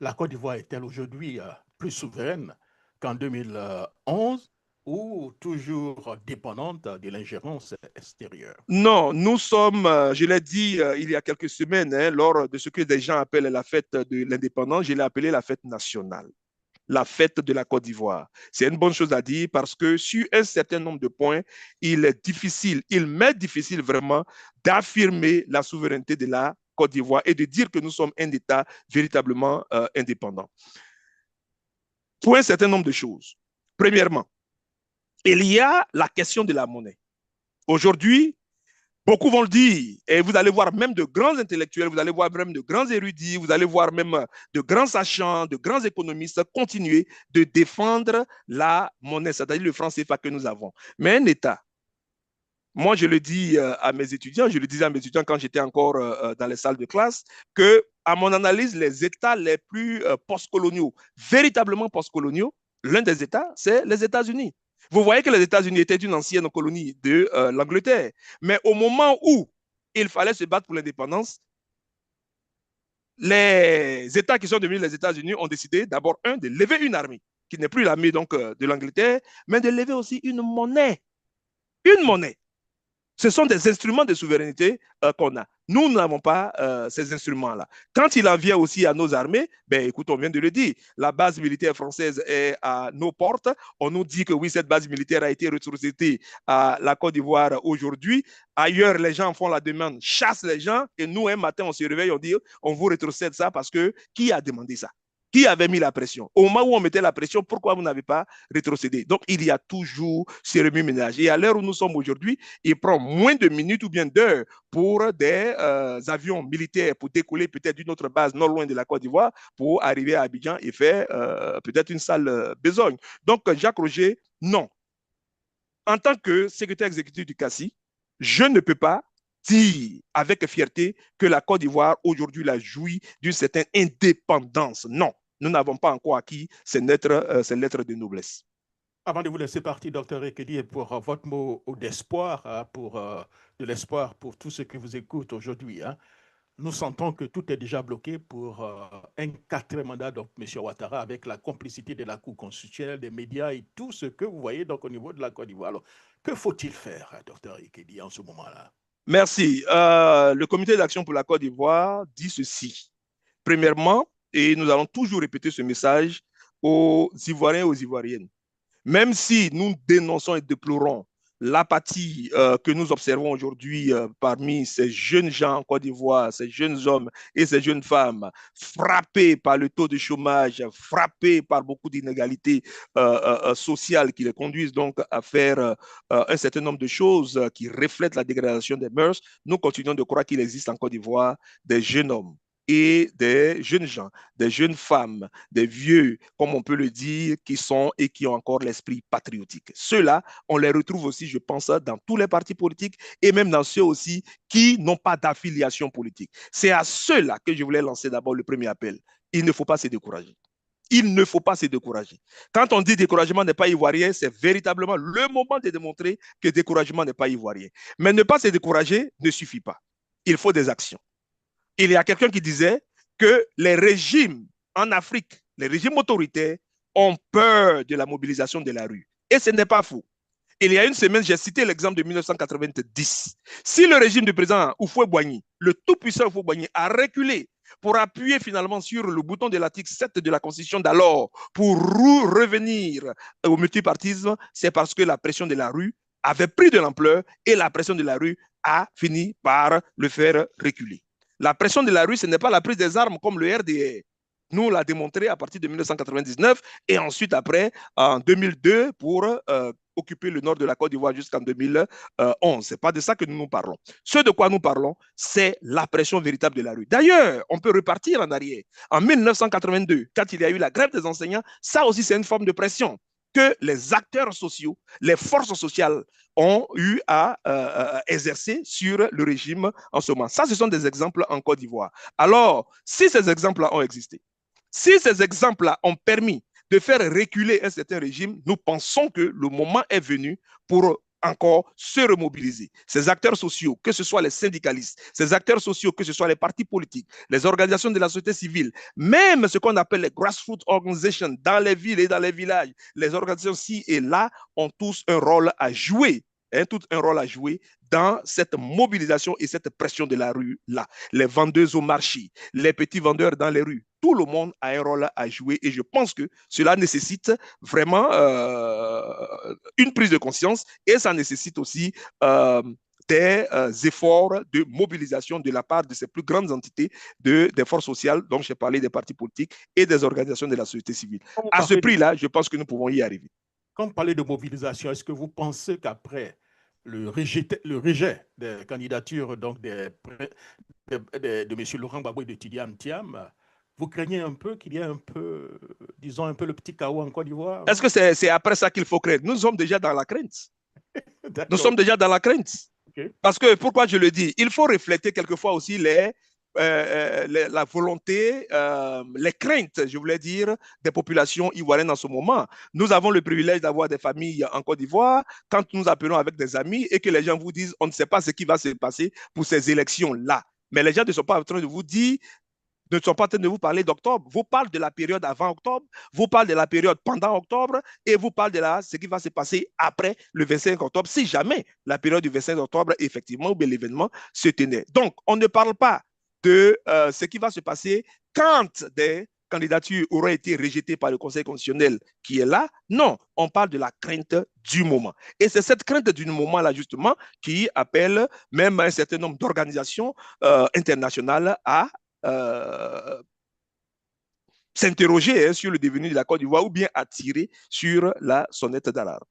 la Côte d'Ivoire est-elle aujourd'hui plus souveraine qu'en 2011 ou toujours dépendante de l'ingérence extérieure? Non, nous sommes, je l'ai dit il y a quelques semaines, hein, lors de ce que des gens appellent la fête de l'indépendance, je l'ai appelée la fête nationale, la fête de la Côte d'Ivoire. C'est une bonne chose à dire parce que sur un certain nombre de points, il est difficile, il m'est difficile vraiment d'affirmer la souveraineté de la Côte d'Ivoire et de dire que nous sommes un État véritablement indépendant. Pour un certain nombre de choses. Premièrement, il y a la question de la monnaie. Aujourd'hui, beaucoup vont le dire, et vous allez voir même de grands intellectuels, vous allez voir même de grands érudits, vous allez voir même de grands sachants, de grands économistes continuer de défendre la monnaie, c'est-à-dire le franc CFA que nous avons. Mais un État, moi je le dis à mes étudiants, je le disais à mes étudiants quand j'étais encore dans les salles de classe, que à mon analyse, les États les plus postcoloniaux, véritablement postcoloniaux, l'un des États, c'est les États-Unis. Vous voyez que les États-Unis étaient une ancienne colonie de l'Angleterre. Mais au moment où il fallait se battre pour l'indépendance, les États qui sont devenus les États-Unis ont décidé d'abord, de lever une armée, qui n'est plus l'armée donc de l'Angleterre, mais de lever aussi une monnaie. Une monnaie. Ce sont des instruments de souveraineté qu'on a. Nous n'avons pas ces instruments-là. Quand il en vient aussi à nos armées, ben, écoute, on vient de le dire, la base militaire française est à nos portes. On nous dit que oui, cette base militaire a été retrocédée à la Côte d'Ivoire aujourd'hui. Ailleurs, les gens font la demande, chassent les gens, et nous, un matin, on se réveille, on dit, on vous rétrocède ça parce que qui a demandé ça? Qui avait mis la pression? Au moment où on mettait la pression, pourquoi vous n'avez pas rétrocédé? Donc, il y a toujours ces remue-ménages. Et à l'heure où nous sommes aujourd'hui, il prend moins de minutes ou bien d'heures pour des avions militaires pour décoller peut-être d'une autre base non loin de la Côte d'Ivoire pour arriver à Abidjan et faire peut-être une sale besogne. Donc, Jacques Rouget, non. En tant que secrétaire exécutif du CACI, je ne peux pas dire avec fierté que la Côte d'Ivoire aujourd'hui la jouit d'une certaine indépendance. Non, nous n'avons pas encore acquis ces lettres de noblesse. Avant de vous laisser partir, Dr. Rekedi, pour votre mot d'espoir, de l'espoir pour tous ceux qui vous écoutent aujourd'hui, nous sentons que tout est déjà bloqué pour un quatrième mandat, donc M. Ouattara, avec la complicité de la Cour constitutionnelle, des médias et tout ce que vous voyez donc, au niveau de la Côte d'Ivoire. Que faut-il faire, docteur Ikedi, en ce moment-là? Merci. Le Comité d'action pour la Côte d'Ivoire dit ceci. Premièrement, et nous allons toujours répéter ce message aux Ivoiriens et aux Ivoiriennes, même si nous dénonçons et déplorons l'apathie que nous observons aujourd'hui parmi ces jeunes gens en Côte d'Ivoire, ces jeunes hommes et ces jeunes femmes frappés par le taux de chômage, frappés par beaucoup d'inégalités sociales qui les conduisent donc à faire un certain nombre de choses qui reflètent la dégradation des mœurs, nous continuons de croire qu'il existe en Côte d'Ivoire des jeunes hommes et des jeunes gens, des jeunes femmes, des vieux, comme on peut le dire, qui sont et qui ont encore l'esprit patriotique. Ceux-là, on les retrouve aussi, je pense, dans tous les partis politiques et même dans ceux aussi qui n'ont pas d'affiliation politique. C'est à ceux-là que je voulais lancer d'abord le premier appel. Il ne faut pas se décourager. Il ne faut pas se décourager. Quand on dit découragement n'est pas ivoirien, c'est véritablement le moment de démontrer que découragement n'est pas ivoirien. Mais ne pas se décourager ne suffit pas. Il faut des actions. Il y a quelqu'un qui disait que les régimes en Afrique, les régimes autoritaires, ont peur de la mobilisation de la rue. Et ce n'est pas faux. Il y a une semaine, j'ai cité l'exemple de 1990. Si le régime du président Houphouët-Boigny, le tout-puissant Houphouët-Boigny, a reculé pour appuyer finalement sur le bouton de l'article 7 de la Constitution d'alors pour revenir au multipartisme, c'est parce que la pression de la rue avait pris de l'ampleur et la pression de la rue a fini par le faire reculer. La pression de la rue, ce n'est pas la prise des armes comme le RDR. Nous, on l'a démontré à partir de 1999 et ensuite après, en 2002, pour occuper le nord de la Côte d'Ivoire jusqu'en 2011. Ce n'est pas de ça que nous parlons. Ce de quoi nous parlons, c'est la pression véritable de la rue. D'ailleurs, on peut repartir en arrière. En 1982, quand il y a eu la grève des enseignants, ça aussi, c'est une forme de pression que les acteurs sociaux, les forces sociales ont eu à exercer sur le régime en ce moment. Ça, ce sont des exemples en Côte d'Ivoire. Alors, si ces exemples-là ont existé, si ces exemples-là ont permis de faire reculer un certain régime, nous pensons que le moment est venu pour encore se remobiliser. Ces acteurs sociaux, que ce soit les syndicalistes, ces acteurs sociaux, que ce soit les partis politiques, les organisations de la société civile, même ce qu'on appelle les grassroots organizations dans les villes et dans les villages, les organisations ci et là ont tous un rôle à jouer. Tout un rôle à jouer dans cette mobilisation et cette pression de la rue-là. Les vendeuses au marché, les petits vendeurs dans les rues, tout le monde a un rôle à jouer et je pense que cela nécessite vraiment une prise de conscience et ça nécessite aussi des efforts de mobilisation de la part de ces plus grandes entités des forces sociales dont j'ai parlé, des partis politiques et des organisations de la société civile. À ce prix-là, je pense que nous pouvons y arriver. Quand vous parlez de mobilisation, est-ce que vous pensez qu'après le rejet des candidatures donc de M. Laurent Gbagbo et de Tidiane Thiam, vous craignez un peu qu'il y ait un peu, disons, un peu le petit chaos en Côte d'Ivoire? Est-ce que c'est après ça qu'il faut craindre? Nous sommes déjà dans la crainte. Nous sommes déjà dans la crainte. Okay. Parce que, pourquoi je le dis? Il faut refléter quelquefois aussi la volonté, les craintes, je voulais dire, des populations ivoiriennes en ce moment. Nous avons le privilège d'avoir des familles en Côte d'Ivoire. Quand nous appelons avec des amis et que les gens vous disent on ne sait pas ce qui va se passer pour ces élections-là. Mais les gens ne sont pas en train de vous dire, ne sont pas en train de vous parler d'octobre. Vous parlez de la période avant octobre, vous parlez de la période pendant octobre et vous parlez de ce qui va se passer après le 25 octobre, si jamais la période du 25 octobre, effectivement, ou bien l'événement se tenait. Donc, on ne parle pas de ce qui va se passer quand des candidatures auraient été rejetées par le Conseil constitutionnel qui est là. Non, on parle de la crainte du moment. Et c'est cette crainte du moment-là, justement, qui appelle même un certain nombre d'organisations internationales à s'interroger sur le devenir de la Côte d'Ivoire ou bien à tirer sur la sonnette d'alarme.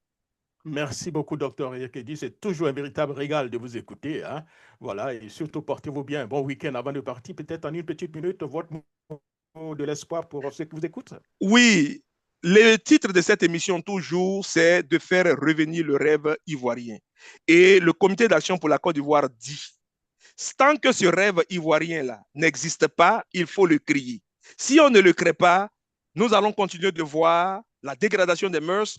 Merci beaucoup, Dr. Ikedi. C'est toujours un véritable régal de vous écouter. Hein? Voilà, et surtout, portez-vous bien. Bon week-end avant de partir. Peut-être en une petite minute, votre mot de l'espoir pour ceux qui vous écoutent. Oui, le titre de cette émission, toujours, c'est de faire revenir le rêve ivoirien. Et le Comité d'action pour la Côte d'Ivoire dit, tant que ce rêve ivoirien-là n'existe pas, il faut le crier. Si on ne le crée pas, nous allons continuer de voir la dégradation des mœurs,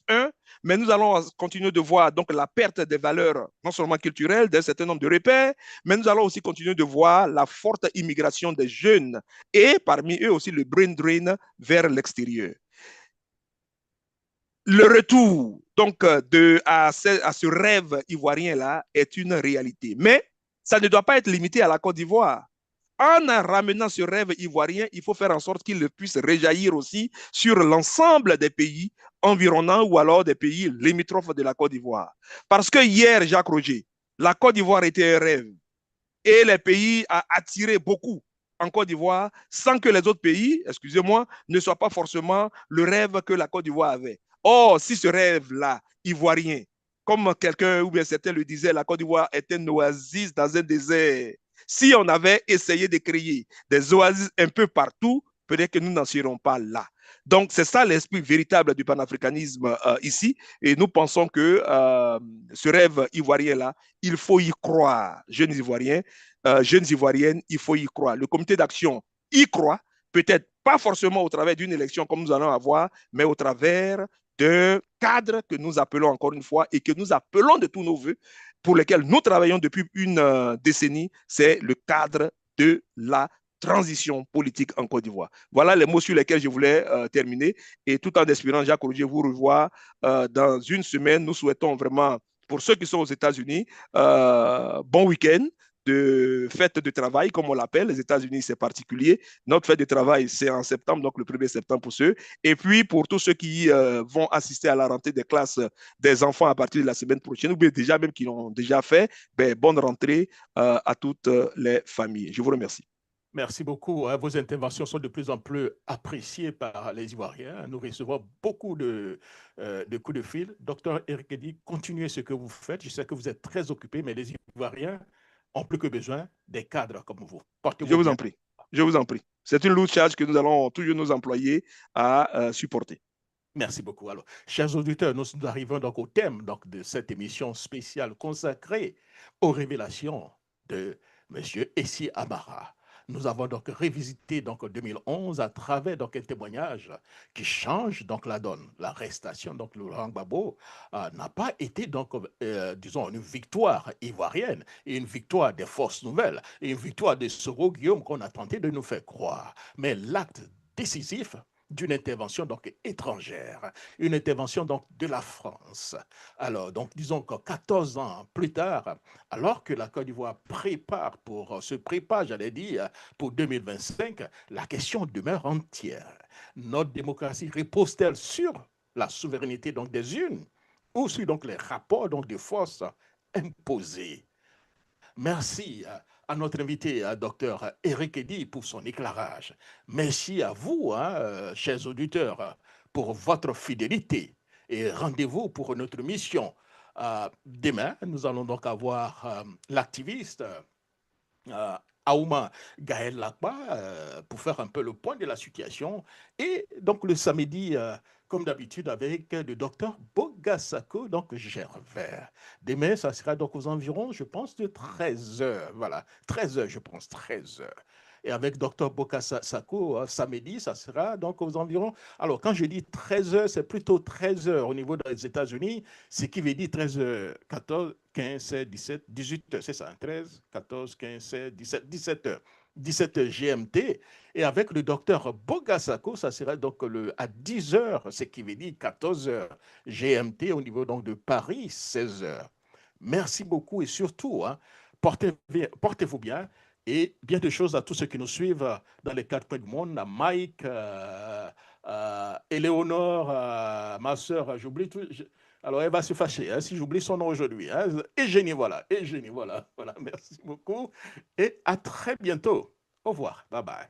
mais nous allons continuer de voir donc la perte des valeurs, non seulement culturelles, d'un certain nombre de repères, mais nous allons aussi continuer de voir la forte immigration des jeunes et parmi eux aussi le brain drain vers l'extérieur. le retour donc à ce rêve ivoirien-là est une réalité. Mais ça ne doit pas être limité à la Côte d'Ivoire. En ramenant ce rêve ivoirien, il faut faire en sorte qu'il puisse réjaillir aussi sur l'ensemble des pays environnants ou alors des pays limitrophes de la Côte d'Ivoire. Parce que hier, Jacques Roger, la Côte d'Ivoire était un rêve et les pays ont attiré beaucoup en Côte d'Ivoire sans que les autres pays, excusez-moi, ne soient pas forcément le rêve que la Côte d'Ivoire avait. Or, si ce rêve-là, ivoirien, comme quelqu'un ou bien certains le disaient, la Côte d'Ivoire était une oasis dans un désert. Si on avait essayé de créer des oasis un peu partout, peut-être que nous n'en serions pas là. Donc, c'est ça l'esprit véritable du panafricanisme ici. Et nous pensons que ce rêve ivoirien-là, il faut y croire, jeunes Ivoiriens, jeunes Ivoiriennes, il faut y croire. Le comité d'action y croit, peut-être pas forcément au travers d'une élection comme nous allons avoir, mais au travers d'un cadre que nous appelons encore une fois et que nous appelons de tous nos voeux, pour lequel nous travaillons depuis une décennie, c'est le cadre de la transition politique en Côte d'Ivoire. Voilà les mots sur lesquels je voulais terminer et tout en espérant, Jacques Roger, vous revoir dans une semaine. Nous souhaitons vraiment, pour ceux qui sont aux États-Unis, bon week-end de fête de travail, comme on l'appelle. Les États-Unis, c'est particulier. Notre fête de travail, c'est en septembre, donc le 1er septembre pour ceux. Et puis, pour tous ceux qui vont assister à la rentrée des classes des enfants à partir de la semaine prochaine, ou bien déjà même qui l'ont déjà fait, ben, bonne rentrée à toutes les familles. Je vous remercie. Merci beaucoup. Vos interventions sont de plus en plus appréciées par les Ivoiriens. Nous recevons beaucoup de coups de fil. Docteur Eric Eddy, continuez ce que vous faites. Je sais que vous êtes très occupé, mais les Ivoiriens ont plus que besoin des cadres comme vous. Je Portez-vous vous en bien. prie. Je vous en prie. C'est une lourde charge que nous allons toujours nous employer à supporter. Merci beaucoup. Alors, chers auditeurs, nous arrivons donc au thème donc, de cette émission spéciale consacrée aux révélations de M. Essi Amara. Nous avons donc revisité donc 2011 à travers donc un témoignage qui change donc la donne. L'arrestation donc Laurent Gbagbo n'a pas été donc disons une victoire ivoirienne, une victoire des forces nouvelles, une victoire de Soro Guillaume qu'on a tenté de nous faire croire, mais l'acte décisif d'une intervention donc étrangère, une intervention donc de la France. Alors, donc disons que 14 ans plus tard, alors que la Côte d'Ivoire se prépare, j'allais dire, pour 2025, la question demeure entière. Notre démocratie repose-t-elle sur la souveraineté donc des unes ou sur donc les rapports donc de force imposés? Merci à notre invité, docteur Eric Eddy, pour son éclairage. Merci à vous, chers auditeurs, pour votre fidélité. Et rendez-vous pour notre mission. Demain, nous allons donc avoir l'activiste Aouma Gaël Lakba pour faire un peu le point de la situation. Et donc le samedi, comme d'habitude, avec le docteur Bogasako, donc Gervais. Demain, ça sera donc aux environs, je pense, de 13 heures. Voilà, 13 heures, je pense, 13 heures. Et avec docteur Bogasako, samedi, ça sera donc aux environs. Alors, quand je dis 13 heures, c'est plutôt 13 heures au niveau des États-Unis, ce qui veut dire 13 heures, 14, 15, 16, 17, 18 heures, c'est ça, 13, 14, 15, 16, 17, 17 heures. 17 heures GMT. Et avec le docteur Bogasako, ça sera donc à 10 heures, ce qui veut dire 14 heures GMT au niveau donc de Paris, 16 heures. Merci beaucoup et surtout, portez-vous bien et bien de choses à tous ceux qui nous suivent dans les quatre coins du monde, à Mike, Éléonore, ma soeur, j'oublie tout. Alors, elle va se fâcher si j'oublie son nom aujourd'hui. Eugénie, voilà. Eugénie, voilà. Voilà. Merci beaucoup. Et à très bientôt. Au revoir. Bye bye.